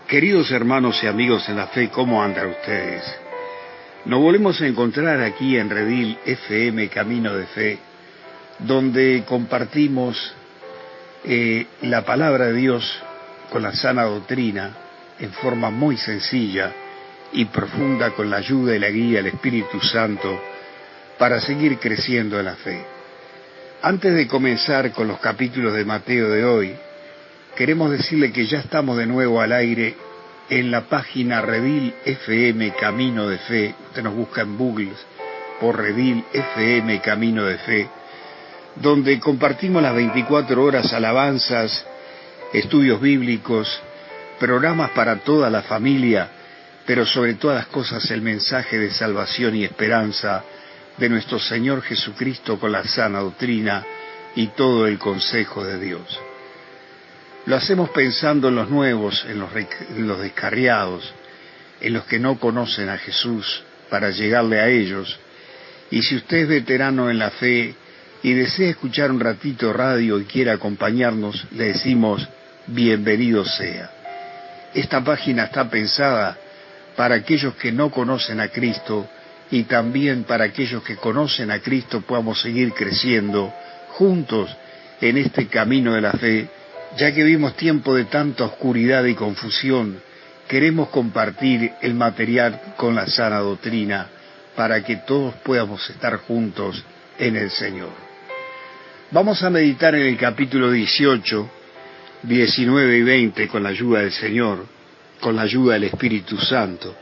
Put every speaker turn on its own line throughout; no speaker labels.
Queridos hermanos y amigos en la fe, ¿cómo andan ustedes? Nos volvemos a encontrar aquí en Redil FM Camino de Fe, donde compartimos la palabra de Dios con la sana doctrina en forma muy sencilla y profunda, con la ayuda y la guía del Espíritu Santo para seguir creciendo en la fe. Antes de comenzar con los capítulos de Mateo de hoy, queremos decirle que ya estamos de nuevo al aire en la página Redil FM Camino de Fe. Usted nos busca en Google por Redil FM Camino de Fe, donde compartimos las 24 horas alabanzas, estudios bíblicos, programas para toda la familia, pero sobre todas las cosas el mensaje de salvación y esperanza de nuestro Señor Jesucristo con la sana doctrina y todo el consejo de Dios. Lo hacemos pensando en los nuevos, en los descarriados, en los que no conocen a Jesús, para llegarle a ellos. Y si usted es veterano en la fe y desea escuchar un ratito radio y quiere acompañarnos, le decimos bienvenido sea. Esta página está pensada para aquellos que no conocen a Cristo y también para aquellos que conocen a Cristo podamos seguir creciendo juntos en este camino de la fe. Ya que vivimos tiempo de tanta oscuridad y confusión, queremos compartir el material con la sana doctrina para que todos podamos estar juntos en el Señor. Vamos a meditar en el capítulo 18, 19 y 20 con la ayuda del Señor, con la ayuda del Espíritu Santo.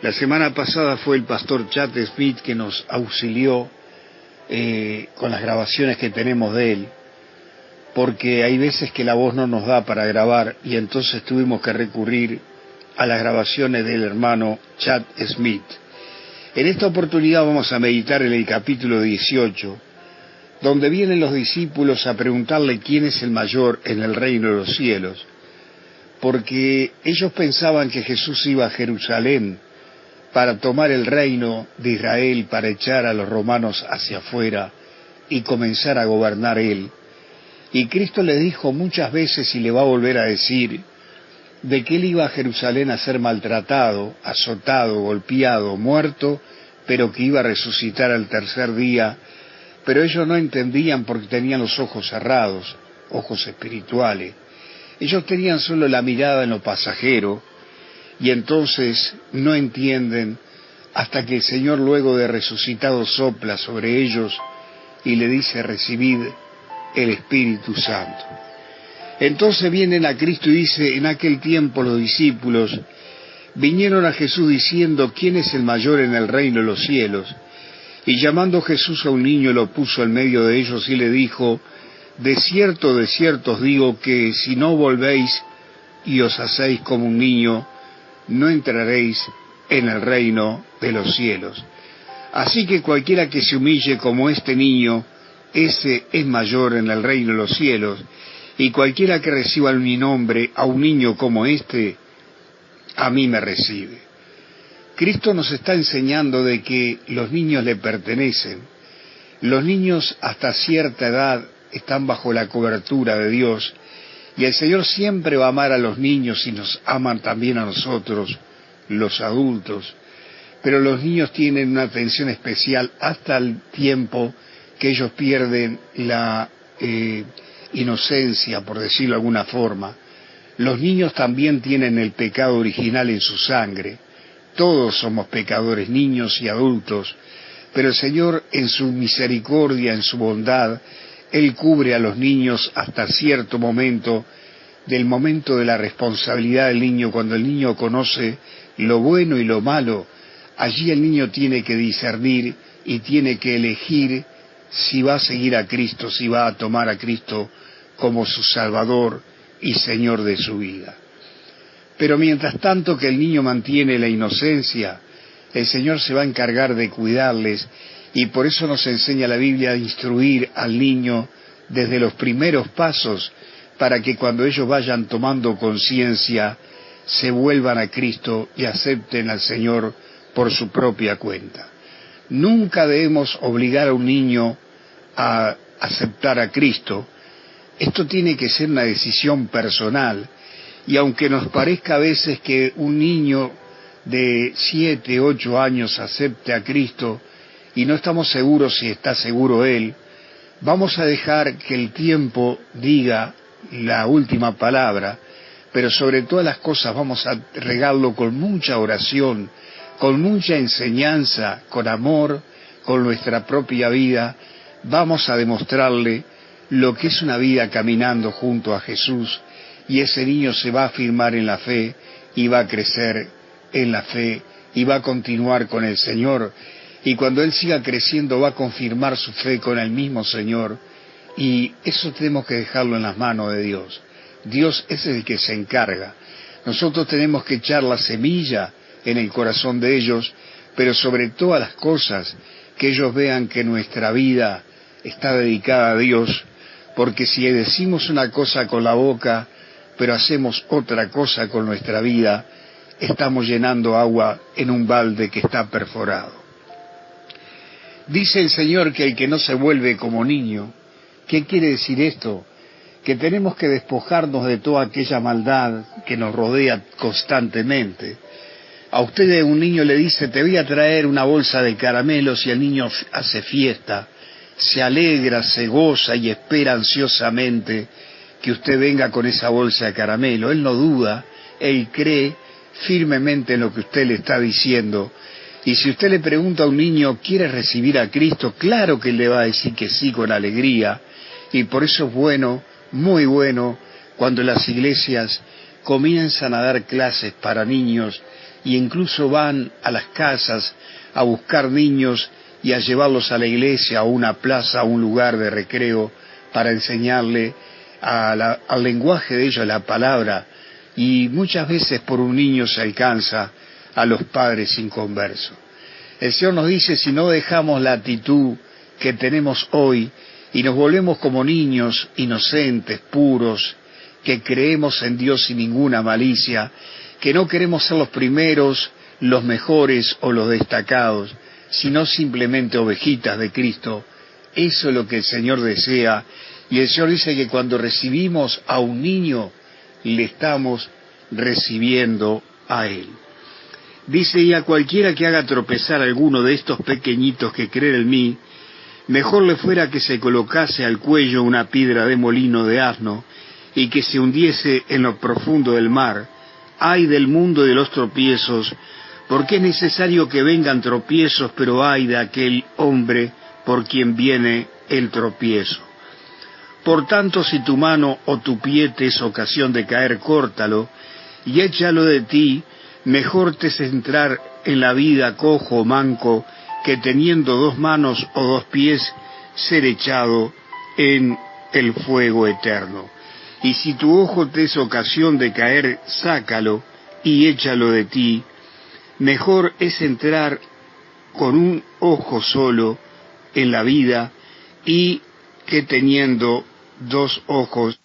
La semana pasada fue el pastor Chad Smith que nos auxilió con las grabaciones que tenemos de él, porque hay veces que la voz no nos da para grabar y entonces tuvimos que recurrir a las grabaciones del hermano Chad Smith. En esta oportunidad vamos a meditar en el capítulo 18, donde vienen los discípulos a preguntarle quién es el mayor en el reino de los cielos, porque ellos pensaban que Jesús iba a Jerusalén para tomar el reino de Israel, para echar a los romanos hacia afuera y comenzar a gobernar él. Y Cristo le dijo muchas veces, y le va a volver a decir, de que él iba a Jerusalén a ser maltratado, azotado, golpeado, muerto, pero que iba a resucitar al tercer día. Pero ellos no entendían porque tenían los ojos cerrados, ojos espirituales. Ellos tenían solo la mirada en lo pasajero, y entonces no entienden hasta que el Señor, luego de resucitado, sopla sobre ellos y le dice: recibid el Espíritu Santo. Entonces vienen a Cristo y dice: en aquel tiempo los discípulos vinieron a Jesús diciendo: ¿quién es el mayor en el reino de los cielos? Y llamando Jesús a un niño, lo puso en medio de ellos y le dijo: de cierto os digo que si no volvéis y os hacéis como un niño, no entraréis en el reino de los cielos. Así que cualquiera que se humille como este niño, ese es mayor en el reino de los cielos, y cualquiera que reciba en mi nombre a un niño como este, a mí me recibe. Cristo nos está enseñando de que los niños le pertenecen. Los niños hasta cierta edad están bajo la cobertura de Dios, y el Señor siempre va a amar a los niños y nos aman también a nosotros, los adultos. Pero los niños tienen una atención especial hasta el tiempo que ellos pierden la inocencia, por decirlo de alguna forma. Los niños también tienen el pecado original en su sangre. Todos somos pecadores, niños y adultos, pero el Señor, en su misericordia, en su bondad, Él cubre a los niños hasta cierto momento, del momento de la responsabilidad del niño. Cuando el niño conoce lo bueno y lo malo, allí el niño tiene que discernir y tiene que elegir si va a seguir a Cristo, si va a tomar a Cristo como su Salvador y Señor de su vida. Pero mientras tanto que el niño mantiene la inocencia, el Señor se va a encargar de cuidarles, y por eso nos enseña la Biblia a instruir al niño desde los primeros pasos, para que cuando ellos vayan tomando conciencia, se vuelvan a Cristo y acepten al Señor por su propia cuenta. Nunca debemos obligar a un niño a aceptar a Cristo. Esto tiene que ser una decisión personal, Y aunque nos parezca a veces que un niño de 7, 8 años acepte a Cristo y no estamos seguros si está seguro él, vamos a dejar que el tiempo diga la última palabra, pero sobre todas las cosas vamos a regarlo con mucha oración, con mucha enseñanza, con amor, con nuestra propia vida. Vamos a demostrarle lo que es una vida caminando junto a Jesús, y ese niño se va a afirmar en la fe y va a crecer en la fe y va a continuar con el Señor, y cuando él siga creciendo va a confirmar su fe con el mismo Señor, y eso tenemos que dejarlo en las manos de Dios. Dios es el que se encarga. Nosotros tenemos que echar la semilla en el corazón de ellos, pero sobre todas las cosas que ellos vean que nuestra vida está dedicada a Dios, porque si decimos una cosa con la boca, pero hacemos otra cosa con nuestra vida, estamos llenando agua en un balde que está perforado. Dice el Señor que el que no se vuelve como niño, ¿qué quiere decir esto? Que tenemos que despojarnos de toda aquella maldad que nos rodea constantemente. A usted un niño le dice, te voy a traer una bolsa de caramelos, y el niño hace fiesta, se alegra, se goza y espera ansiosamente que usted venga con esa bolsa de caramelo. Él no duda, él cree firmemente en lo que usted le está diciendo. Y si usted le pregunta a un niño, ¿quiere recibir a Cristo? Claro que él le va a decir que sí con alegría. Y por eso es bueno, muy bueno, cuando las iglesias comienzan a dar clases para niños, y incluso van a las casas a buscar niños y a llevarlos a la iglesia, a una plaza, a un lugar de recreo, para enseñarle al lenguaje de ellos la palabra. Y muchas veces por un niño se alcanza a los padres inconversos. El Señor nos dice, si no dejamos la actitud que tenemos hoy y nos volvemos como niños inocentes, puros, que creemos en Dios sin ninguna malicia, que no queremos ser los primeros, los mejores o los destacados, sino simplemente ovejitas de Cristo, eso es lo que el Señor desea. Y el Señor dice que cuando recibimos a un niño, le estamos recibiendo a Él. Dice, y a cualquiera que haga tropezar a alguno de estos pequeñitos que creen en mí, mejor le fuera que se colocase al cuello una piedra de molino de asno y que se hundiese en lo profundo del mar. Ay del mundo de los tropiezos, porque es necesario que vengan tropiezos, pero ay de aquel hombre por quien viene el tropiezo. Por tanto, si tu mano o tu pie te es ocasión de caer, córtalo y échalo de ti. Mejor te es entrar en la vida cojo o manco, que teniendo 2 manos o 2 pies, ser echado en el fuego eterno. Y si tu ojo te es ocasión de caer, sácalo y échalo de ti. Mejor es entrar con un ojo solo en la vida, y que teniendo 2 ojos.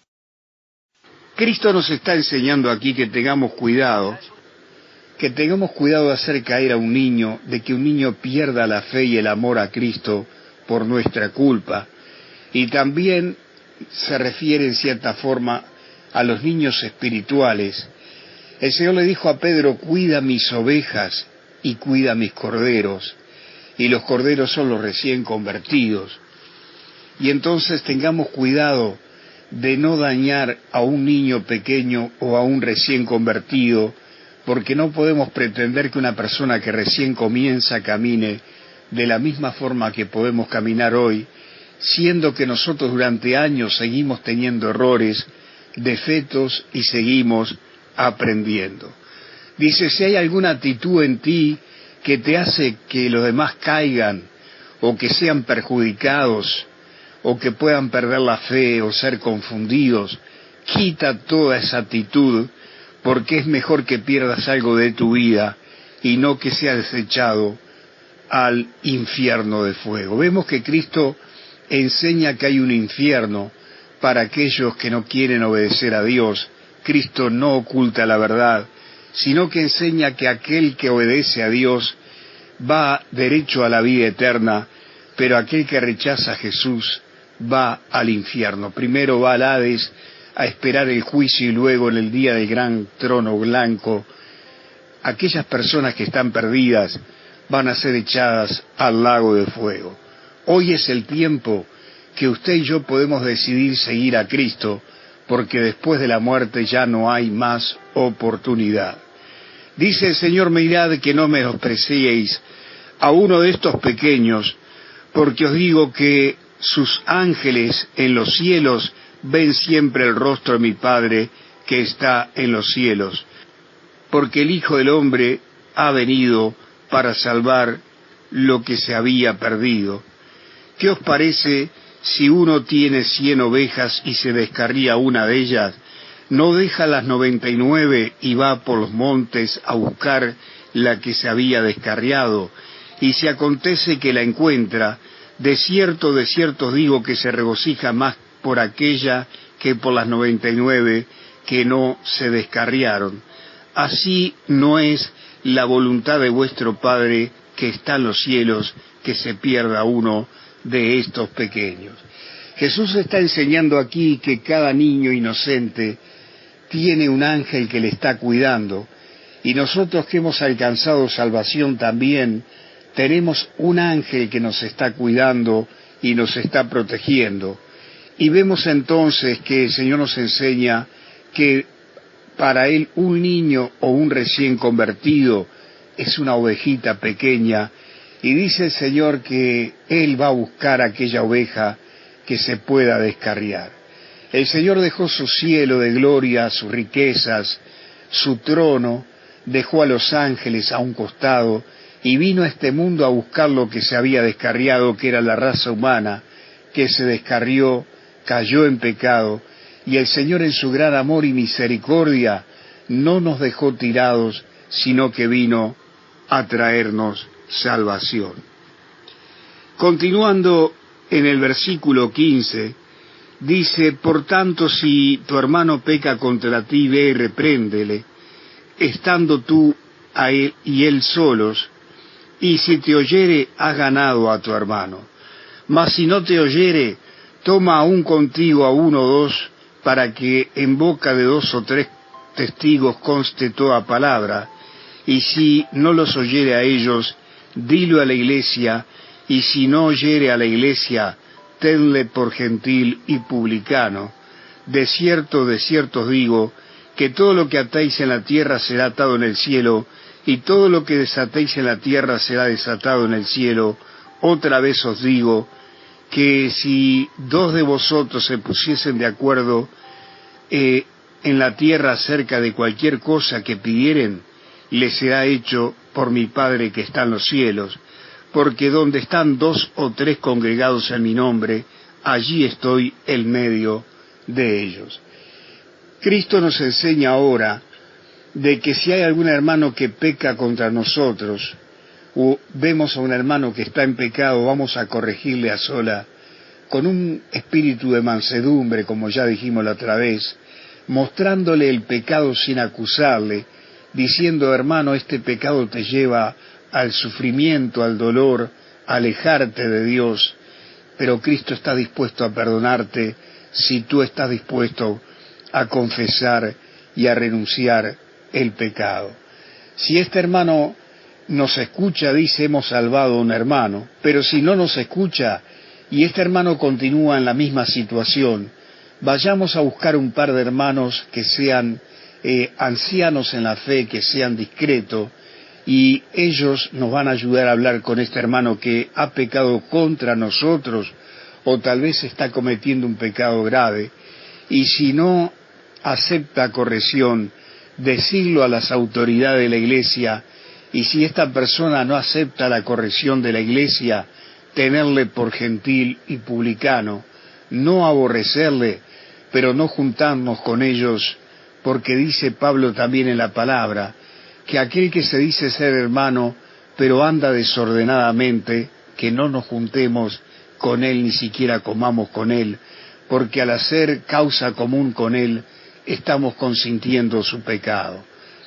Cristo nos está enseñando aquí que tengamos cuidado de hacer caer a un niño, de que un niño pierda la fe y el amor a Cristo por nuestra culpa. Y también se refiere en cierta forma a los niños espirituales. El Señor le dijo a Pedro, cuida mis ovejas y cuida mis corderos, y los corderos son los recién convertidos. Y entonces tengamos cuidado de no dañar a un niño pequeño o a un recién convertido, porque no podemos pretender que una persona que recién comienza camine de la misma forma que podemos caminar hoy, siendo que nosotros durante años seguimos teniendo errores, defectos y seguimos aprendiendo. Dice, si hay alguna actitud en ti que te hace que los demás caigan o que sean perjudicados o que puedan perder la fe o ser confundidos, quita toda esa actitud, porque es mejor que pierdas algo de tu vida y no que seas desechado al infierno de fuego. Vemos que Cristo enseña que hay un infierno para aquellos que no quieren obedecer a Dios. Cristo no oculta la verdad, sino que enseña que aquel que obedece a Dios va derecho a la vida eterna, pero aquel que rechaza a Jesús va al infierno. Primero va al Hades, a esperar el juicio y luego en el día del gran trono blanco, aquellas personas que están perdidas van a ser echadas al lago de fuego. Hoy es el tiempo que usted y yo podemos decidir seguir a Cristo, porque después de la muerte ya no hay más oportunidad. Dice el Señor: mirad que no menospreciéis a uno de estos pequeños, porque os digo que sus ángeles en los cielos ven siempre el rostro de mi Padre que está en los cielos, porque el Hijo del Hombre ha venido para salvar lo que se había perdido. ¿Qué os parece si uno tiene 100 ovejas y se descarría una de ellas? ¿No deja las 99 y va por los montes a buscar la que se había descarriado? Y si acontece que la encuentra, de cierto os digo que se regocija más por aquella que por las 99 que no se descarriaron. Así no es la voluntad de vuestro Padre que está en los cielos, que se pierda uno de estos pequeños. Jesús está enseñando aquí que cada niño inocente tiene un ángel que le está cuidando, y nosotros que hemos alcanzado salvación también tenemos un ángel que nos está cuidando y nos está protegiendo. Y vemos entonces que el Señor nos enseña que para Él un niño o un recién convertido es una ovejita pequeña, y dice el Señor que Él va a buscar aquella oveja que se pueda descarriar. El Señor dejó su cielo de gloria, sus riquezas, su trono, dejó a los ángeles a un costado y vino a este mundo a buscar lo que se había descarriado, que era la raza humana, que se descarrió, cayó en pecado, y el Señor en su gran amor y misericordia no nos dejó tirados, sino que vino a traernos salvación. Continuando en el versículo 15, dice: por tanto, si tu hermano peca contra ti, ve y repréndele, estando tú a él y él solos, y si te oyere, has ganado a tu hermano. Mas si no te oyere, toma aún contigo a 1 o 2, para que en boca de 2 o 3 testigos conste toda palabra, y si no los oyere a ellos, dilo a la iglesia, y si no oyere a la iglesia, tenle por gentil y publicano. De cierto os digo, que todo lo que atáis en la tierra será atado en el cielo, y todo lo que desatéis en la tierra será desatado en el cielo. Otra vez os digo, que si 2 de vosotros se pusiesen de acuerdo en la tierra acerca de cualquier cosa que pidieren, les será hecho por mi Padre que está en los cielos, porque donde están 2 o 3 congregados en mi nombre, allí estoy en medio de ellos. Cristo nos enseña ahora de que si hay algún hermano que peca contra nosotros, o vemos a un hermano que está en pecado, vamos a corregirle a sola, con un espíritu de mansedumbre, como ya dijimos la otra vez, mostrándole el pecado sin acusarle, diciendo: hermano, este pecado te lleva al sufrimiento, al dolor, a alejarte de Dios, pero Cristo está dispuesto a perdonarte si tú estás dispuesto a confesar y a renunciar el pecado. Si este hermano nos escucha, dice: hemos salvado a un hermano, pero si no nos escucha y este hermano continúa en la misma situación, vayamos a buscar un par de hermanos que sean ancianos en la fe, que sean discretos, y ellos nos van a ayudar a hablar con este hermano que ha pecado contra nosotros, o tal vez está cometiendo un pecado grave, y si no acepta corrección, decirlo a las autoridades de la iglesia, y si esta persona no acepta la corrección de la iglesia, tenerle por gentil y publicano, no aborrecerle, pero no juntarnos con ellos, porque dice Pablo también en la palabra, que aquel que se dice ser hermano, pero anda desordenadamente, que no nos juntemos con él, ni siquiera comamos con él, porque al hacer causa común con él, estamos consintiendo su pecado.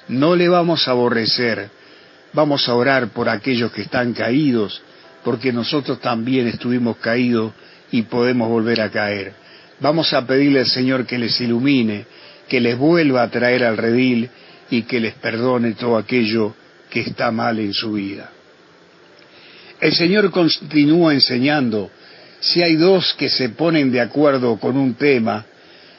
No le vamos a aborrecer, vamos a orar por aquellos que están caídos, porque nosotros también estuvimos caídos y podemos volver a caer. Vamos a pedirle al Señor que les ilumine, que les vuelva a traer al redil y que les perdone todo aquello que está mal en su vida. El Señor continúa enseñando, si hay dos que se ponen de acuerdo con un tema,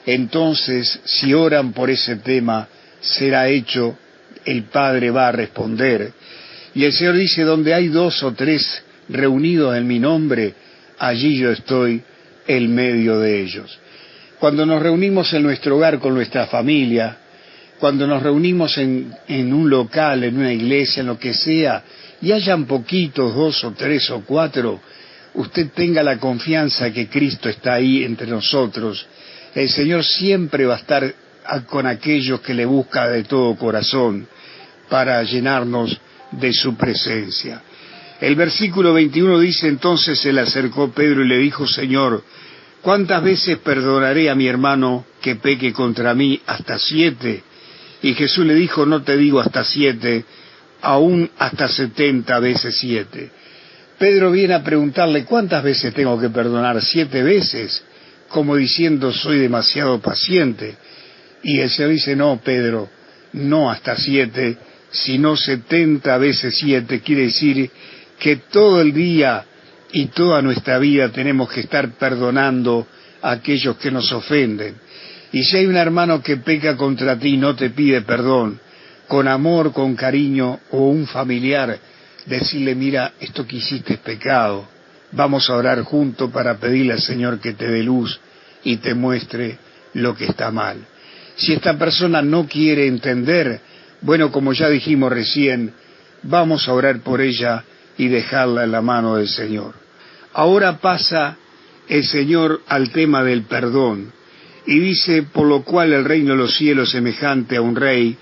entonces si oran por ese tema, será hecho, el Padre va a responder. Y el Señor dice, donde hay 2 o 3 reunidos en mi nombre, allí yo estoy en medio de ellos. Cuando nos reunimos en nuestro hogar con nuestra familia, cuando nos reunimos en un local, en una iglesia, en lo que sea, y hayan poquitos, 2 o 3 o 4, usted tenga la confianza que Cristo está ahí entre nosotros. El Señor siempre va a estar con aquellos que le buscan de todo corazón para llenarnos de su presencia. El versículo 21 dice, entonces se le acercó Pedro y le dijo, Señor, ¿cuántas veces perdonaré a mi hermano que peque contra mí? ¿Hasta 7? Y Jesús le dijo, no te digo hasta 7, aún hasta 70 veces 7. Pedro viene a preguntarle, ¿cuántas veces tengo que perdonar? 7 veces, como diciendo, soy demasiado paciente. Y el Señor dice, no, Pedro, no hasta 7, sino 70 veces 7. Quiere decir que todo el día y toda nuestra vida tenemos que estar perdonando a aquellos que nos ofenden. Y si hay un hermano que peca contra ti y no te pide perdón, con amor, con cariño, o un familiar, decirle, mira, esto que hiciste es pecado, vamos a orar juntos para pedirle al Señor que te dé luz y te muestre lo que está mal. Si esta persona no quiere entender, bueno, como ya dijimos recién, vamos a orar por ella y dejarla en la mano del Señor. Ahora pasa el Señor al tema del perdón, y dice, por lo cual el reino de los cielos es semejante a un rey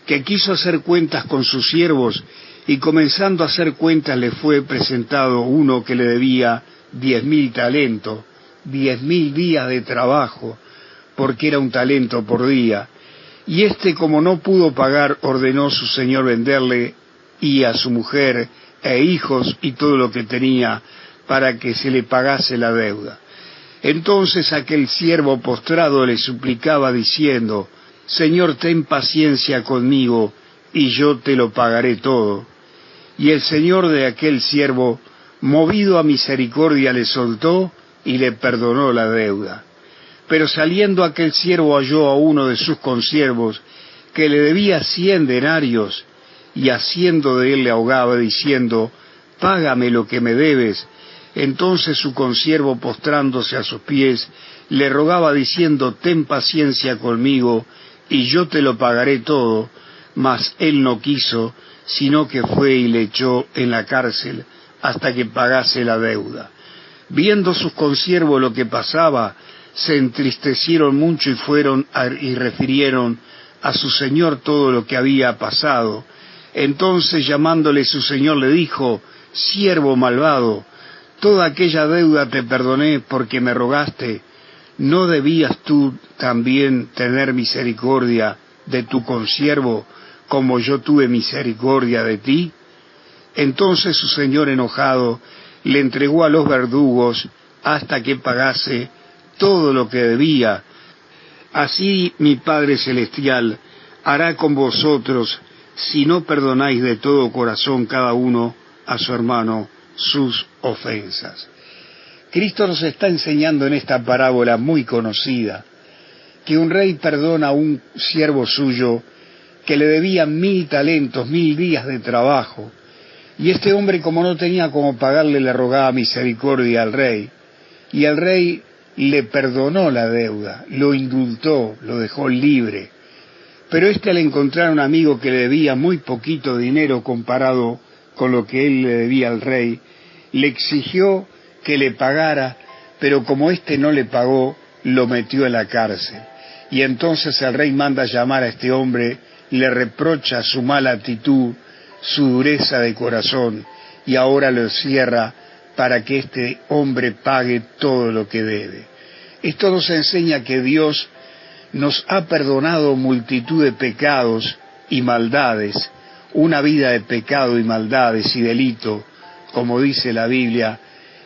que quiso hacer cuentas con sus siervos, y comenzando a hacer cuentas le fue presentado uno que le debía 10.000 talentos, 10.000 días de trabajo, porque era un talento por día. Y como no pudo pagar, ordenó su señor venderle y a su mujer e hijos y todo lo que tenía, para que se le pagase la deuda. Entonces aquel siervo postrado le suplicaba diciendo, Señor, ten paciencia conmigo, y yo te lo pagaré todo. Y el señor de aquel siervo, movido a misericordia, le soltó y le perdonó la deuda. Pero saliendo aquel siervo halló a uno de sus consiervos, que le debía 100 denarios, y haciendo de él le ahogaba, diciendo, págame lo que me debes. Entonces su consiervo, postrándose a sus pies, le rogaba diciendo, ten paciencia conmigo, y yo te lo pagaré todo. Mas él no quiso, sino que fue y le echó en la cárcel hasta que pagase la deuda. Viendo sus consiervos lo que pasaba, se entristecieron mucho y fueron y refirieron a su señor todo lo que había pasado. Entonces llamándole su señor le dijo, siervo malvado, toda aquella deuda te perdoné porque me rogaste. ¿No debías tú también tener misericordia de tu consiervo, como yo tuve misericordia de ti? Entonces su señor enojado le entregó a los verdugos hasta que pagase todo lo que debía. Así mi Padre Celestial hará con vosotros si no perdonáis de todo corazón cada uno a su hermano sus ofensas. Cristo nos está enseñando en esta parábola muy conocida que un rey perdona a un siervo suyo que le debía 1.000 talentos, 1.000 días de trabajo, y este hombre, como no tenía cómo pagarle, le rogaba misericordia al rey, y el rey le perdonó la deuda, lo indultó, lo dejó libre. Pero al encontrar un amigo que le debía muy poquito dinero comparado con lo que él le debía al rey, le exigió que le pagara, pero como no le pagó, lo metió en la cárcel. Y entonces el rey manda llamar a este hombre, le reprocha su mala actitud, su dureza de corazón, y ahora lo encierra para que este hombre pague todo lo que debe. Esto nos enseña que Dios nos ha perdonado multitud de pecados y maldades, una vida de pecado y maldades y delito, como dice la Biblia,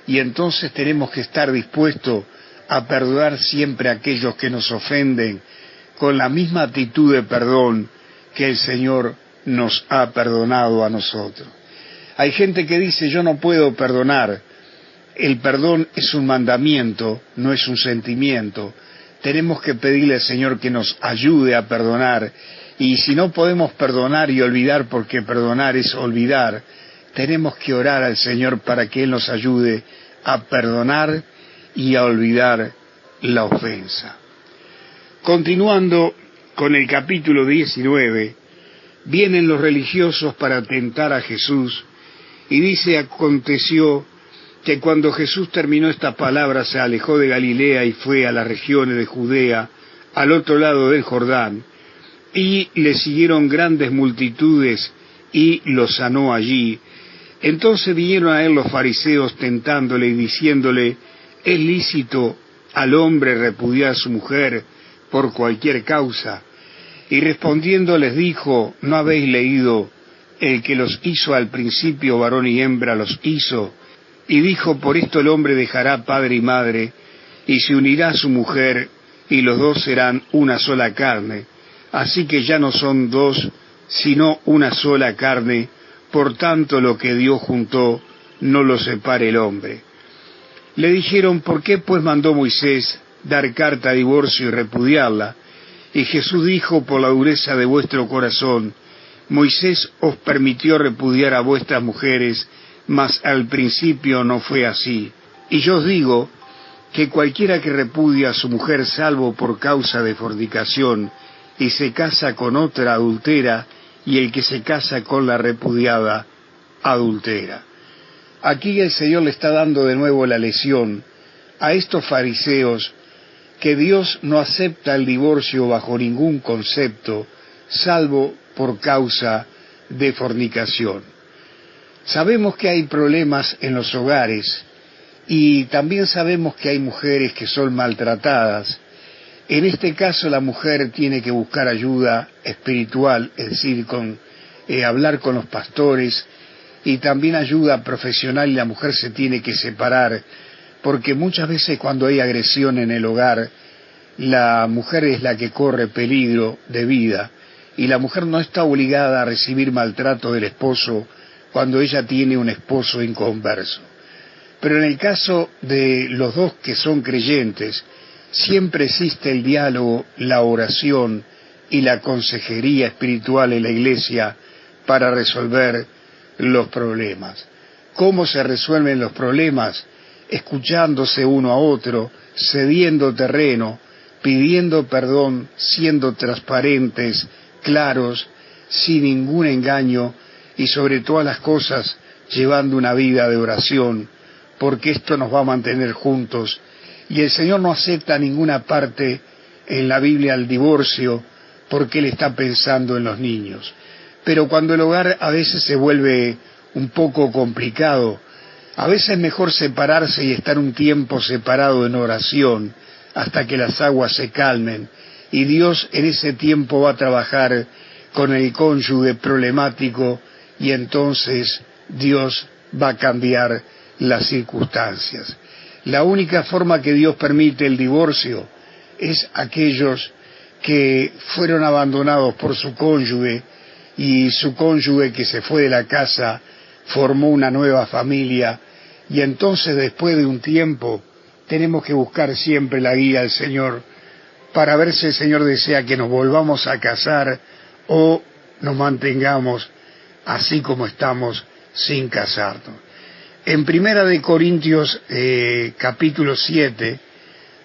y entonces tenemos que estar dispuestos a perdonar siempre a aquellos que nos ofenden con la misma actitud de perdón que el Señor nos ha perdonado a nosotros. Hay gente que dice, yo no puedo perdonar. El perdón es un mandamiento, no es un sentimiento. Tenemos que pedirle al Señor que nos ayude a perdonar. Y si no podemos perdonar y olvidar, porque perdonar es olvidar, tenemos que orar al Señor para que Él nos ayude a perdonar y a olvidar la ofensa. Continuando con el capítulo 19, vienen los religiosos para tentar a Jesús, y dice, aconteció que cuando Jesús terminó estas palabras se alejó de Galilea y fue a las regiones de Judea, al otro lado del Jordán, y le siguieron grandes multitudes y lo sanó allí. Entonces vinieron a él los fariseos tentándole y diciéndole, ¿es lícito al hombre repudiar a su mujer por cualquier causa? Y respondiendo les dijo, ¿no habéis leído? El que los hizo al principio, varón y hembra los hizo. Y dijo, por esto el hombre dejará padre y madre, y se unirá a su mujer, y los dos serán una sola carne. Así que ya no son dos, sino una sola carne. Por tanto, lo que Dios juntó, no lo separe el hombre. Le dijeron, ¿por qué pues mandó Moisés dar carta de divorcio y repudiarla? Y Jesús dijo, por la dureza de vuestro corazón, Moisés os permitió repudiar a vuestras mujeres, mas al principio no fue así. Y yo os digo que cualquiera que repudia a su mujer salvo por causa de fornicación y se casa con otra adultera, y el que se casa con la repudiada adultera. Aquí el Señor le está dando de nuevo la lección a estos fariseos que Dios no acepta el divorcio bajo ningún concepto, salvo por causa de fornicación. Sabemos que hay problemas en los hogares y también sabemos que hay mujeres que son maltratadas. En este caso la mujer tiene que buscar ayuda espiritual, es decir, hablar con los pastores, y también ayuda profesional, y la mujer se tiene que separar, porque muchas veces cuando hay agresión en el hogar, la mujer es la que corre peligro de vida, y la mujer no está obligada a recibir maltrato del esposo cuando ella tiene un esposo inconverso. Pero en el caso de los dos que son creyentes, siempre existe el diálogo, la oración y la consejería espiritual en la iglesia para resolver los problemas. ¿Cómo se resuelven los problemas? Escuchándose uno a otro, cediendo terreno, pidiendo perdón, siendo transparentes, claros, sin ningún engaño y sobre todas las cosas llevando una vida de oración, porque esto nos va a mantener juntos. Y el Señor no acepta ninguna parte en la Biblia el divorcio porque Él está pensando en los niños. Pero cuando el hogar a veces se vuelve un poco complicado, a veces es mejor separarse y estar un tiempo separado en oración hasta que las aguas se calmen, y Dios en ese tiempo va a trabajar con el cónyuge problemático y entonces Dios va a cambiar las circunstancias. La única forma que Dios permite el divorcio es aquellos que fueron abandonados por su cónyuge, y su cónyuge que se fue de la casa formó una nueva familia, y entonces después de un tiempo tenemos que buscar siempre la guía del Señor para ver si el Señor desea que nos volvamos a casar o nos mantengamos así como estamos sin casarnos. En Primera de Corintios capítulo 7,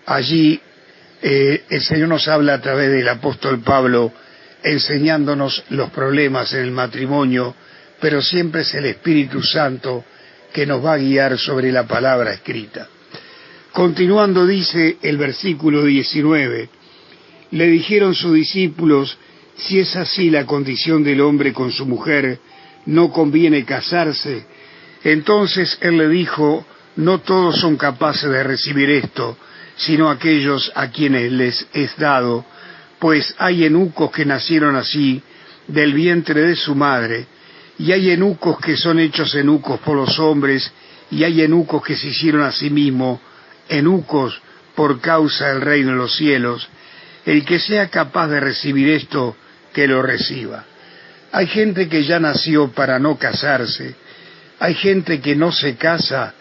allí el Señor nos habla a través del apóstol Pablo, enseñándonos los problemas en el matrimonio, pero siempre es el Espíritu Santo que nos va a guiar sobre la palabra escrita. Continuando dice el versículo 19, le dijeron sus discípulos, si es así la condición del hombre con su mujer, ¿no conviene casarse? Entonces él le dijo, no todos son capaces de recibir esto, sino aquellos a quienes les es dado, pues hay eunucos que nacieron así, del vientre de su madre, y hay eunucos que son hechos eunucos por los hombres, y hay eunucos que se hicieron a sí mismos eunucos por causa del reino de los cielos. El que sea capaz de recibir esto, que lo reciba. Hay gente que ya nació para no casarse. Hay gente que no se casa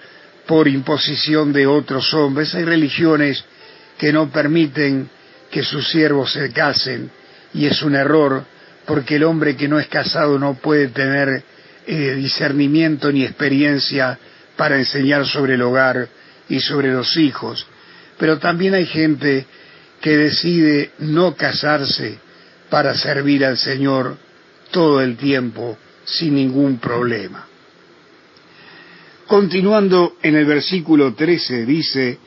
por imposición de otros hombres. Hay religiones que no permiten que sus siervos se casen, y es un error, porque el hombre que no es casado no puede tener discernimiento ni experiencia para enseñar sobre el hogar y sobre los hijos. Pero también hay gente que decide no casarse para servir al Señor todo el tiempo sin ningún problema. Continuando en el versículo 13 dice: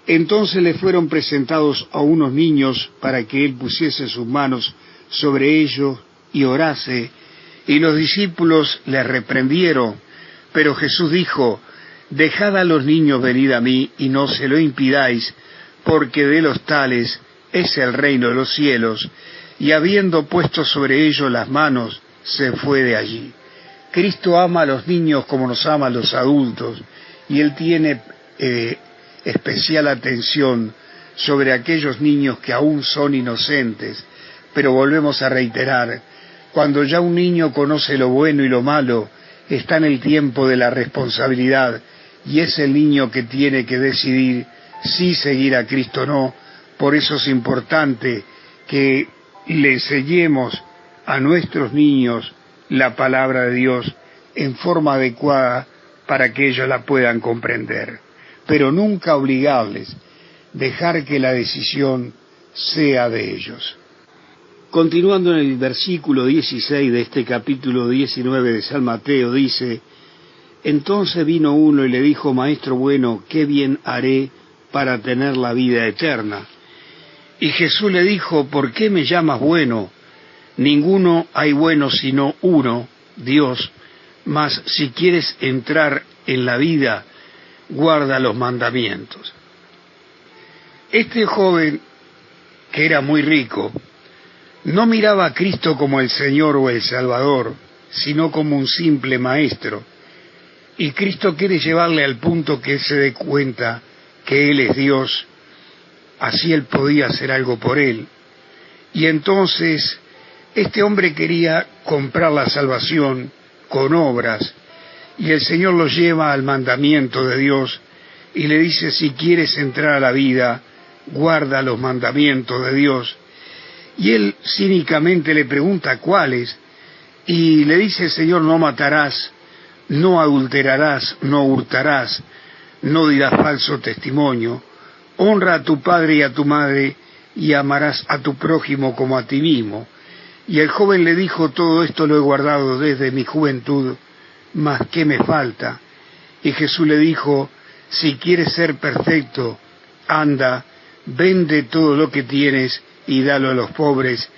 entonces le fueron presentados a unos niños para que él pusiese sus manos sobre ellos y orase, y los discípulos le reprendieron, pero Jesús dijo: dejad a los niños venir a mí y no se lo impidáis, porque de los tales es el reino de los cielos. Y habiendo puesto sobre ellos las manos, se fue de allí. Cristo ama a los niños como nos ama a los adultos, y Él tiene especial atención sobre aquellos niños que aún son inocentes. Pero volvemos a reiterar, cuando ya un niño conoce lo bueno y lo malo, está en el tiempo de la responsabilidad, y es el niño que tiene que decidir si seguir a Cristo o no. Por eso es importante que le enseñemos a nuestros niños la palabra de Dios en forma adecuada para que ellos la puedan comprender, pero nunca obligarles, dejar que la decisión sea de ellos. Continuando en el versículo 16 de este capítulo 19 de San Mateo, dice: entonces vino uno y le dijo: Maestro bueno, ¿qué bien haré para tener la vida eterna? Y Jesús le dijo: ¿por qué me llamas bueno? Ninguno hay bueno sino uno, Dios. Mas si quieres entrar en la vida, guarda los mandamientos. Este joven, que era muy rico, no miraba a Cristo como el Señor o el Salvador, sino como un simple maestro. Y Cristo quiere llevarle al punto que él se dé cuenta que Él es Dios. Así Él podía hacer algo por él. Y entonces este hombre quería comprar la salvación con obras, y el Señor lo lleva al mandamiento de Dios y le dice: si quieres entrar a la vida, guarda los mandamientos de Dios. Y él cínicamente le pregunta cuáles, y le dice el Señor: no matarás, no adulterarás, no hurtarás, no dirás falso testimonio, honra a tu padre y a tu madre, y amarás a tu prójimo como a ti mismo. Y el joven le dijo: todo esto lo he guardado desde mi juventud, mas ¿qué me falta? Y Jesús le dijo: si quieres ser perfecto, anda, vende todo lo que tienes y dalo a los pobres,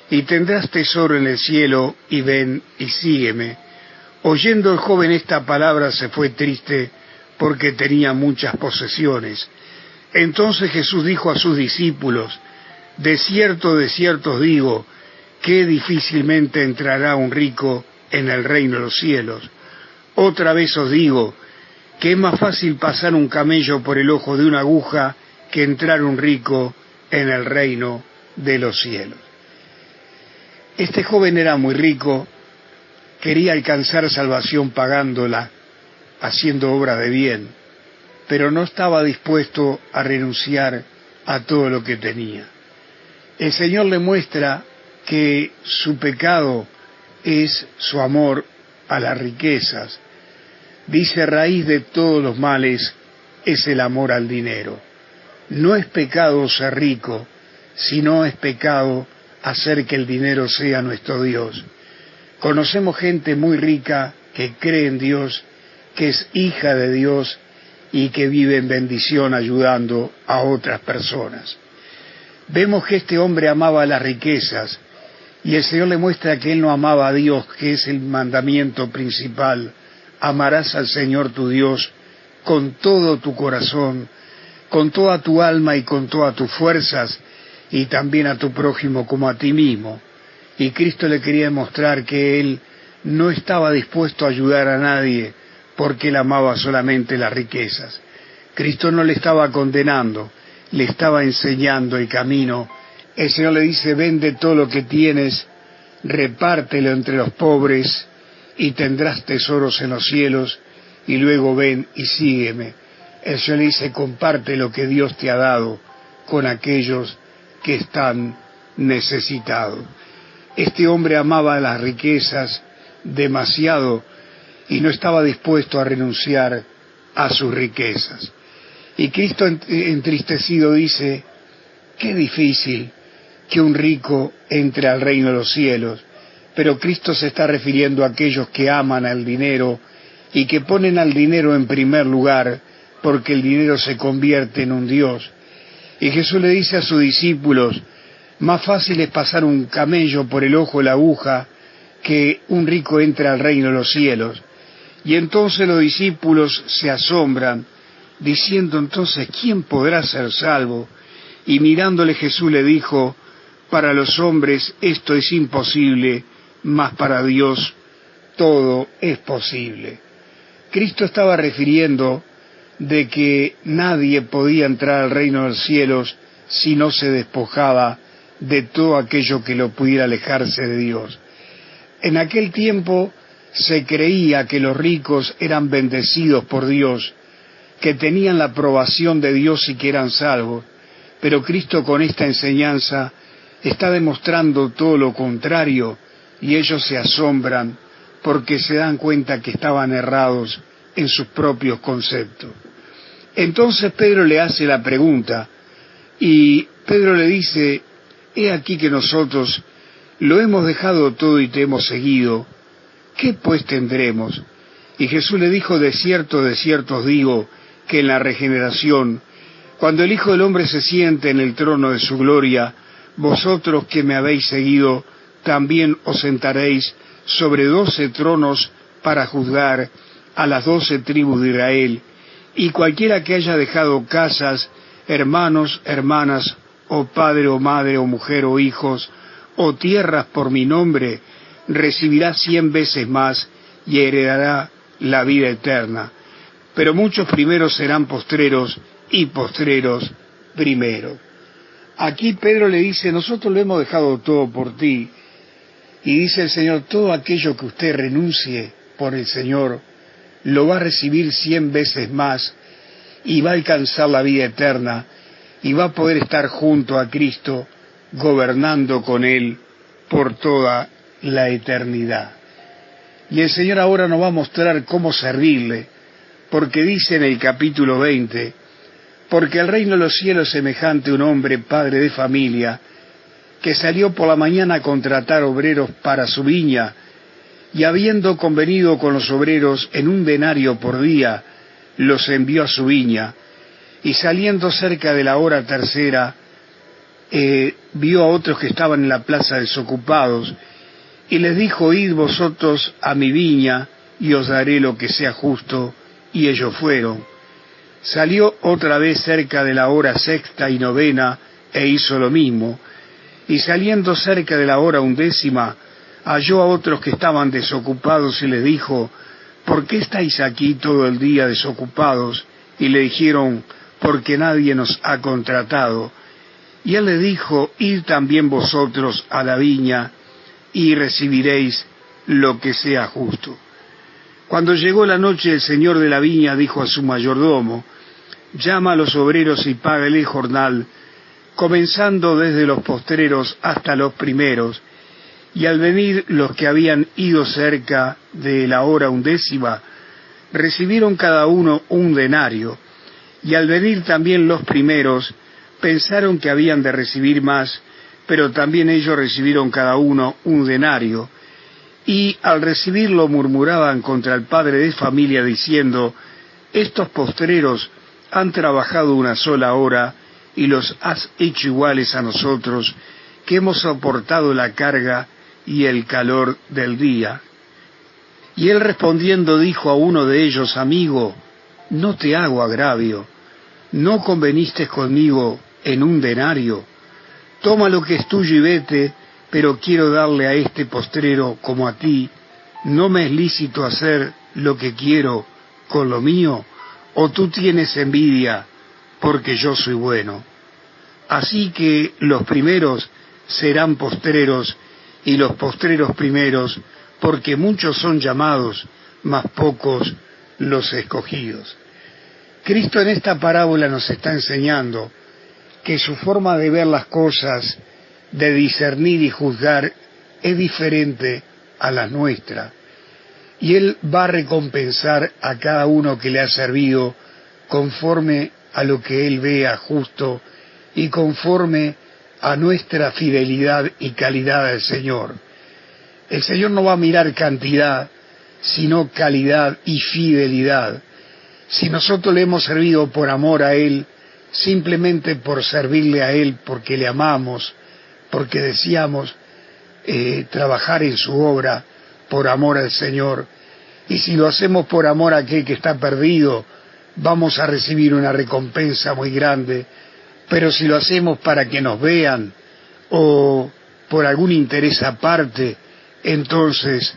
y tendrás tesoro en el cielo, y ven y sígueme. Oyendo el joven esta palabra se fue triste, porque tenía muchas posesiones. Entonces Jesús dijo a sus discípulos: de cierto os digo, que difícilmente entrará un rico en el reino de los cielos. Otra vez os digo, que es más fácil pasar un camello por el ojo de una aguja que entrar un rico en el reino de los cielos. Este joven era muy rico, quería alcanzar salvación pagándola, haciendo obra de bien, pero no estaba dispuesto a renunciar a todo lo que tenía. El Señor le muestra que su pecado es su amor a las riquezas. Dice: raíz de todos los males es el amor al dinero. No es pecado ser rico, sino es pecado hacer que el dinero sea nuestro Dios. Conocemos gente muy rica que cree en Dios, que es hija de Dios y que vive en bendición ayudando a otras personas. Vemos que este hombre amaba las riquezas, y el Señor le muestra que él no amaba a Dios, que es el mandamiento principal: amarás al Señor tu Dios con todo tu corazón, con toda tu alma y con todas tus fuerzas, y también a tu prójimo como a ti mismo. Y Cristo le quería demostrar que él no estaba dispuesto a ayudar a nadie porque él amaba solamente las riquezas. Cristo no le estaba condenando, le estaba enseñando el camino. El Señor le dice: vende todo lo que tienes, repártelo entre los pobres y tendrás tesoros en los cielos, y luego ven y sígueme. El Señor le dice: comparte lo que Dios te ha dado con aquellos que están necesitados. Este hombre amaba las riquezas demasiado y no estaba dispuesto a renunciar a sus riquezas. Y Cristo, entristecido, dice: qué difícil que un rico entre al reino de los cielos. Pero Cristo se está refiriendo a aquellos que aman al dinero y que ponen al dinero en primer lugar, porque el dinero se convierte en un Dios. Y Jesús le dice a sus discípulos: más fácil es pasar un camello por el ojo de la aguja que un rico entre al reino de los cielos. Y entonces los discípulos se asombran, diciendo: entonces, ¿quién podrá ser salvo? Y mirándole Jesús le dijo: para los hombres esto es imposible, mas para Dios todo es posible. Cristo estaba refiriendo de que nadie podía entrar al reino de los cielos si no se despojaba de todo aquello que lo pudiera alejarse de Dios. En aquel tiempo se creía que los ricos eran bendecidos por Dios, que tenían la aprobación de Dios y que eran salvos, pero Cristo con esta enseñanza está demostrando todo lo contrario, y ellos se asombran porque se dan cuenta que estaban errados en sus propios conceptos. Entonces Pedro le hace la pregunta, y Pedro le dice: he aquí que nosotros lo hemos dejado todo y te hemos seguido, ¿qué pues tendremos? Y Jesús le dijo: de cierto os digo, que en la regeneración, cuando el Hijo del Hombre se siente en el trono de su gloria, vosotros que me habéis seguido, también os sentaréis sobre 12 tronos para juzgar a las 12 tribus de Israel, y cualquiera que haya dejado casas, hermanos, hermanas, o padre o madre o mujer o hijos, o tierras por mi nombre, recibirá 100 veces más y heredará la vida eterna. Pero muchos primeros serán postreros y postreros primeros. Aquí Pedro le dice: nosotros lo hemos dejado todo por ti. Y dice el Señor: todo aquello que usted renuncie por el Señor, lo va a recibir 100 veces más, y va a alcanzar la vida eterna, y va a poder estar junto a Cristo, gobernando con Él por toda la eternidad. Y el Señor ahora nos va a mostrar cómo servirle, porque dice en el capítulo 20: porque el reino de los cielos es semejante a un hombre, padre de familia, que salió por la mañana a contratar obreros para su viña, y habiendo convenido con los obreros en 1 denario por día, los envió a su viña, y saliendo cerca de la hora tercera, vio a otros que estaban en la plaza desocupados, y les dijo: id vosotros a mi viña, y os daré lo que sea justo. Y ellos fueron. Salió otra vez cerca de la hora sexta y novena, e hizo lo mismo. Y saliendo cerca de la hora 11, halló a otros que estaban desocupados, y les dijo: ¿por qué estáis aquí todo el día desocupados? Y le dijeron: porque nadie nos ha contratado. Y él le dijo: id también vosotros a la viña, y recibiréis lo que sea justo. Cuando llegó la noche, el señor de la viña dijo a su mayordomo: llama a los obreros y págale el jornal, comenzando desde los postreros hasta los primeros. Y al venir los que habían ido cerca de la hora 11, recibieron cada uno 1 denario. Y al venir también los primeros, pensaron que habían de recibir más, pero también ellos recibieron cada uno 1 denario. Y al recibirlo murmuraban contra el padre de familia, diciendo: estos postreros han trabajado 1 sola hora, y los has hecho iguales a nosotros, que hemos soportado la carga y el calor del día. Y él respondiendo dijo a uno de ellos: amigo, no te hago agravio, ¿no conveniste conmigo en 1 denario? Toma lo que es tuyo y vete, pero quiero darle a este postrero como a ti. ¿No me es lícito hacer lo que quiero con lo mío? ¿O tú tienes envidia porque yo soy bueno? Así que los primeros serán postreros y los postreros primeros, porque muchos son llamados, mas pocos los escogidos. Cristo en esta parábola nos está enseñando que su forma de ver las cosas, de discernir y juzgar, es diferente a la nuestra. Y Él va a recompensar a cada uno que le ha servido conforme a lo que Él vea justo y conforme a nuestra fidelidad y calidad al Señor. El Señor no va a mirar cantidad, sino calidad y fidelidad. Si nosotros le hemos servido por amor a Él, simplemente por servirle a Él, porque le amamos, porque deseamos trabajar en su obra por amor al Señor, y si lo hacemos por amor a aquel que está perdido, vamos a recibir una recompensa muy grande. Pero si lo hacemos para que nos vean o por algún interés aparte, entonces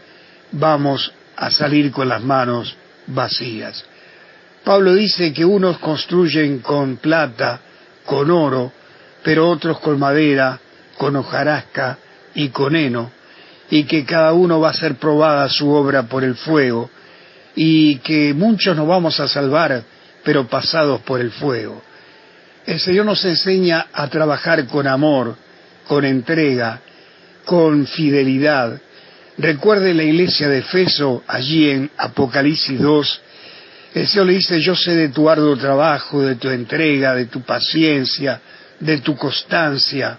vamos a salir con las manos vacías. Pablo dice que unos construyen con plata, con oro, pero otros con madera, con hojarasca y con heno, y que cada uno va a ser probada su obra por el fuego, y que muchos nos vamos a salvar, pero pasados por el fuego. El Señor nos enseña a trabajar con amor, con entrega, con fidelidad. Recuerde la iglesia de Efeso, allí en Apocalipsis 2, el Señor le dice: yo sé de tu arduo trabajo, de tu entrega, de tu paciencia, de tu constancia,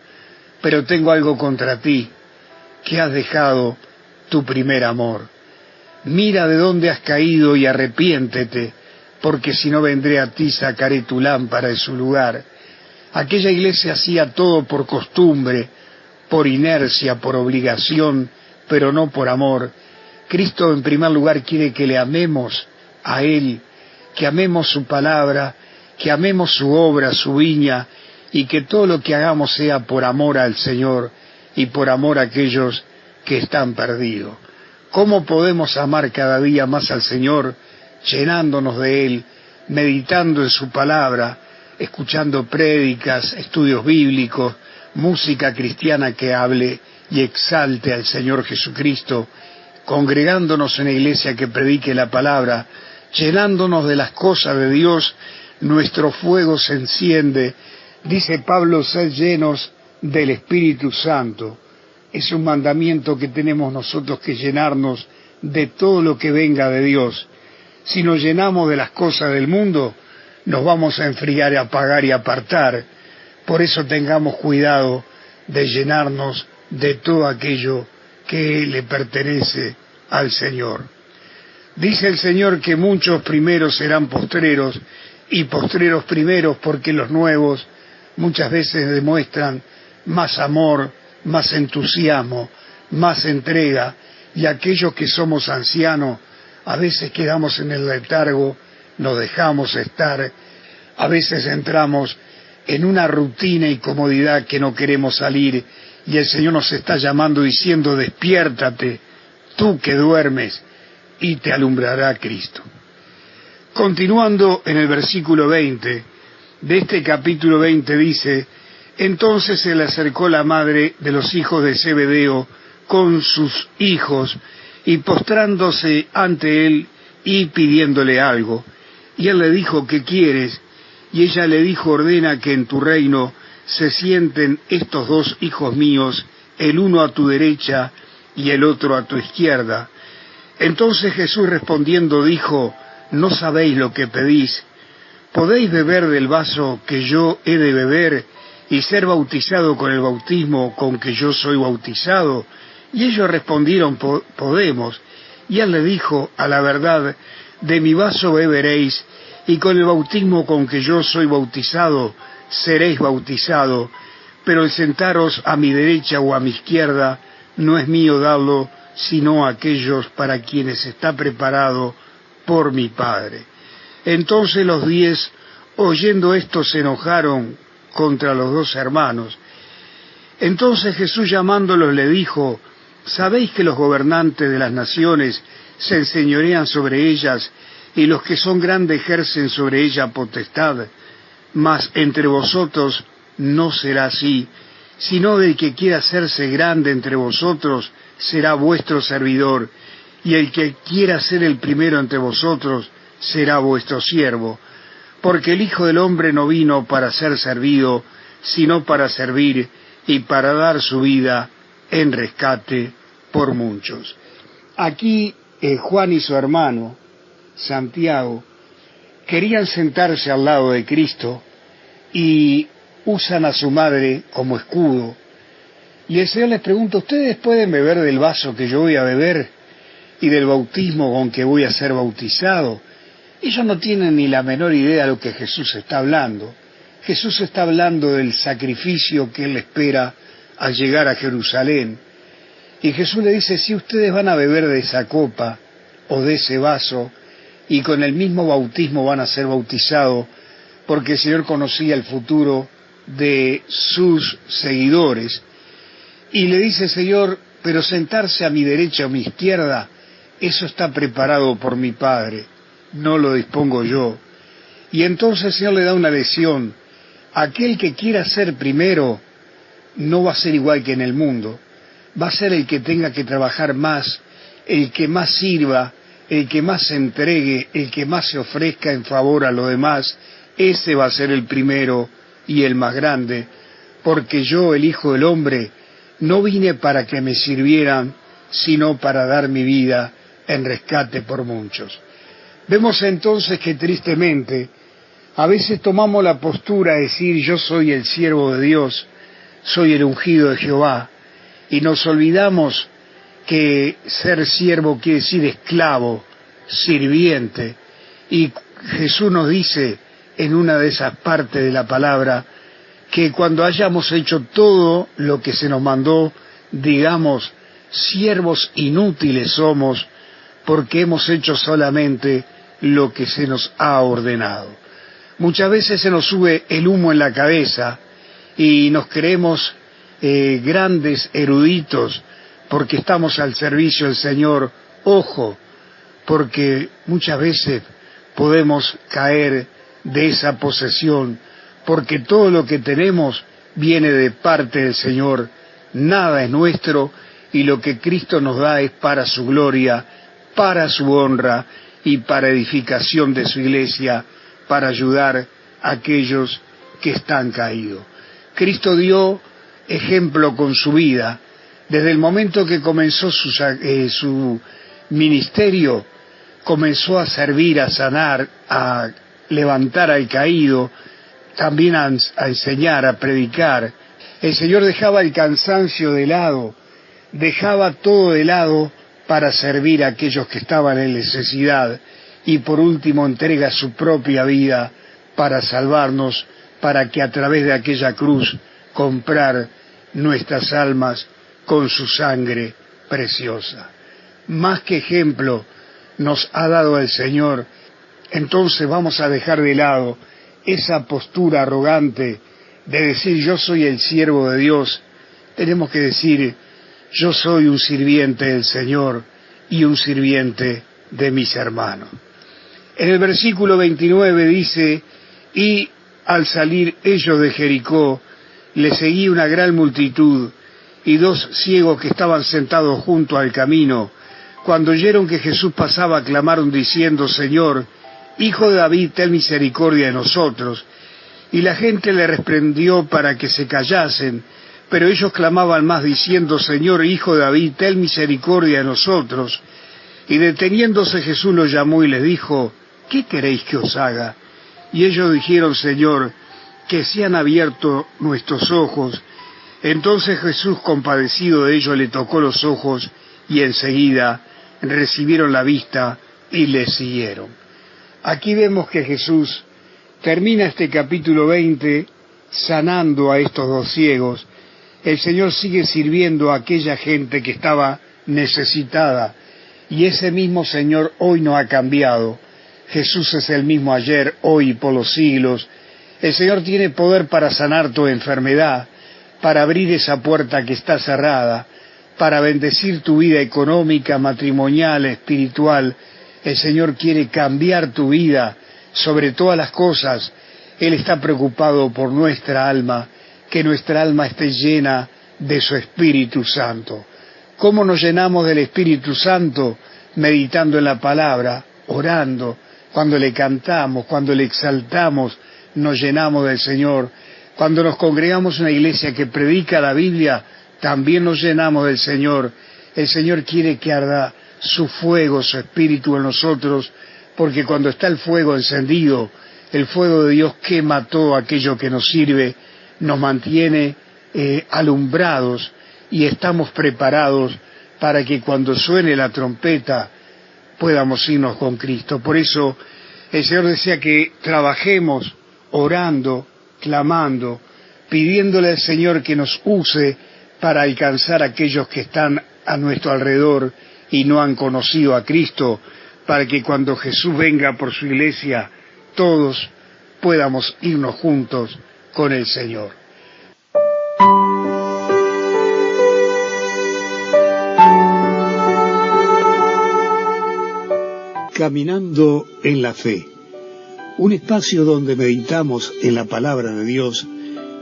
pero tengo algo contra ti, que has dejado tu primer amor. Mira de dónde has caído y arrepiéntete, porque si no vendré a ti, sacaré tu lámpara de su lugar. Aquella iglesia hacía todo por costumbre, por inercia, por obligación, pero no por amor. Cristo en primer lugar quiere que le amemos a Él, que amemos su palabra, que amemos su obra, su viña, y que todo lo que hagamos sea por amor al Señor y por amor a aquellos que están perdidos. ¿Cómo podemos amar cada día más al Señor? Llenándonos de Él, meditando en su palabra, escuchando prédicas, estudios bíblicos, música cristiana que hable y exalte al Señor Jesucristo, congregándonos en la iglesia que predique la palabra, llenándonos de las cosas de Dios. Nuestro fuego se enciende. Dice Pablo: sed llenos del Espíritu Santo. Es un mandamiento que tenemos nosotros que llenarnos de todo lo que venga de Dios. Si nos llenamos de las cosas del mundo, nos vamos a enfriar, a apagar y a apartar. Por eso tengamos cuidado de llenarnos de todo aquello que le pertenece al Señor. Dice el Señor que muchos primeros serán postreros y postreros primeros, porque los nuevos muchas veces demuestran más amor, más entusiasmo, más entrega, y aquellos que somos ancianos a veces quedamos en el letargo, nos dejamos estar, a veces entramos en una rutina y comodidad que no queremos salir, y el Señor nos está llamando diciendo: despiértate, tú que duermes, y te alumbrará Cristo. Continuando en el versículo 20 de este capítulo 20 dice: entonces se le acercó la madre de los hijos de Zebedeo con sus hijos, y postrándose ante él y pidiéndole algo. Y él le dijo: ¿qué quieres? Y ella le dijo: ordena que en tu reino se sienten estos dos hijos míos, el uno a tu derecha y el otro a tu izquierda. Entonces Jesús respondiendo dijo: no sabéis lo que pedís. ¿Podéis beber del vaso que yo he de beber y ser bautizado con el bautismo con que yo soy bautizado? Y ellos respondieron: podemos. Y él le dijo: a la verdad, de mi vaso beberéis, y con el bautismo con que yo soy bautizado seréis bautizado, pero el sentaros a mi derecha o a mi izquierda no es mío darlo, sino a aquellos para quienes está preparado por mi Padre. Entonces los 10, oyendo esto, se enojaron contra los dos hermanos. Entonces Jesús, llamándolos, le dijo: ¿sabéis que los gobernantes de las naciones se enseñorean sobre ellas, y los que son grandes ejercen sobre ella potestad? Mas entre vosotros no será así, sino del que quiera hacerse grande entre vosotros será vuestro servidor, y el que quiera ser el primero entre vosotros será vuestro siervo. Porque el Hijo del Hombre no vino para ser servido, sino para servir y para dar su vida en rescate por muchos. Aquí Juan y su hermano, Santiago, querían sentarse al lado de Cristo y usan a su madre como escudo. Y el Señor les pregunta, ¿ustedes pueden beber del vaso que yo voy a beber y del bautismo con que voy a ser bautizado? Ellos no tienen ni la menor idea de lo que Jesús está hablando. Jesús está hablando del sacrificio que Él espera al llegar a Jerusalén. Y Jesús le dice, si ustedes van a beber de esa copa o de ese vaso, y con el mismo bautismo van a ser bautizados, porque el Señor conocía el futuro de sus seguidores. Y le dice, Señor, pero sentarse a mi derecha o a mi izquierda, eso está preparado por mi Padre, no lo dispongo yo. Y entonces el Señor le da una lección. Aquel que quiera ser primero no va a ser igual que en el mundo, va a ser el que tenga que trabajar más, el que más sirva, el que más se entregue, el que más se ofrezca en favor a los demás. Ese va a ser el primero y el más grande, porque yo, el Hijo del Hombre, no vine para que me sirvieran, sino para dar mi vida en rescate por muchos. Vemos entonces que tristemente a veces tomamos la postura de decir yo soy el siervo de Dios, soy el ungido de Jehová, y nos olvidamos que ser siervo quiere decir esclavo, sirviente, y Jesús nos dice en una de esas partes de la palabra que cuando hayamos hecho todo lo que se nos mandó, digamos, siervos inútiles somos porque hemos hecho solamente lo que se nos ha ordenado. Muchas veces se nos sube el humo en la cabeza y nos creemos grandes eruditos porque estamos al servicio del Señor. Ojo, porque muchas veces podemos caer de esa posesión, porque todo lo que tenemos viene de parte del Señor, nada es nuestro, y lo que Cristo nos da es para su gloria, para su honra y para edificación de su iglesia, para ayudar a aquellos que están caídos. Cristo dio ejemplo con su vida. Desde el momento que comenzó su ministerio, comenzó a servir, a sanar, a levantar al caído, también a enseñar, a predicar. El Señor dejaba el cansancio de lado, dejaba todo de lado para servir a aquellos que estaban en necesidad, y por último entrega su propia vida para salvarnos, para que a través de aquella cruz comprar nuestras almas con su sangre preciosa. Más que ejemplo nos ha dado el Señor. Entonces vamos a dejar de lado esa postura arrogante de decir yo soy el siervo de Dios. Tenemos que decir yo soy un sirviente del Señor y un sirviente de mis hermanos. En el versículo 29 dice, y al salir ellos de Jericó, le seguía una gran multitud, y dos ciegos que estaban sentados junto al camino, cuando oyeron que Jesús pasaba, clamaron diciendo, Señor, Hijo de David, ten misericordia de nosotros. Y la gente le reprendió para que se callasen, pero ellos clamaban más diciendo, Señor, Hijo de David, ten misericordia de nosotros. Y deteniéndose Jesús los llamó y les dijo, ¿qué queréis que os haga? Y ellos dijeron, Señor, que se han abierto nuestros ojos. Entonces Jesús, compadecido de ellos, le tocó los ojos, y enseguida recibieron la vista y le siguieron. Aquí vemos que Jesús termina este capítulo 20 sanando a estos dos ciegos. El Señor sigue sirviendo a aquella gente que estaba necesitada, y ese mismo Señor hoy no ha cambiado. Jesús es el mismo ayer, hoy y por los siglos. El Señor tiene poder para sanar tu enfermedad, para abrir esa puerta que está cerrada, para bendecir tu vida económica, matrimonial, espiritual. El Señor quiere cambiar tu vida sobre todas las cosas. Él está preocupado por nuestra alma. que nuestra alma esté llena de su Espíritu Santo. ¿Cómo nos llenamos del Espíritu Santo? Meditando en la palabra, orando, cuando le cantamos, cuando le exaltamos, nos llenamos del Señor. Cuando nos congregamos en una iglesia que predica la Biblia, también nos llenamos del Señor. El Señor quiere que arda su fuego, su Espíritu en nosotros, porque cuando está el fuego encendido, el fuego de Dios quema todo aquello que nos sirve, nos mantiene alumbrados y estamos preparados para que cuando suene la trompeta podamos irnos con Cristo. Por eso el Señor desea que trabajemos orando, clamando, pidiéndole al Señor que nos use para alcanzar a aquellos que están a nuestro alrededor y no han conocido a Cristo, para que cuando Jesús venga por su iglesia, todos podamos irnos juntos con el Señor. Caminando en la fe, un espacio donde meditamos en la palabra de Dios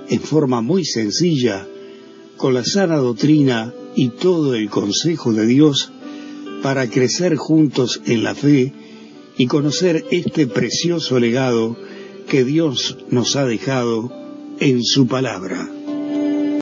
en forma muy sencilla, con la sana doctrina y todo el consejo de Dios para crecer juntos en la fe y conocer este precioso legado que Dios nos ha dejado en su palabra.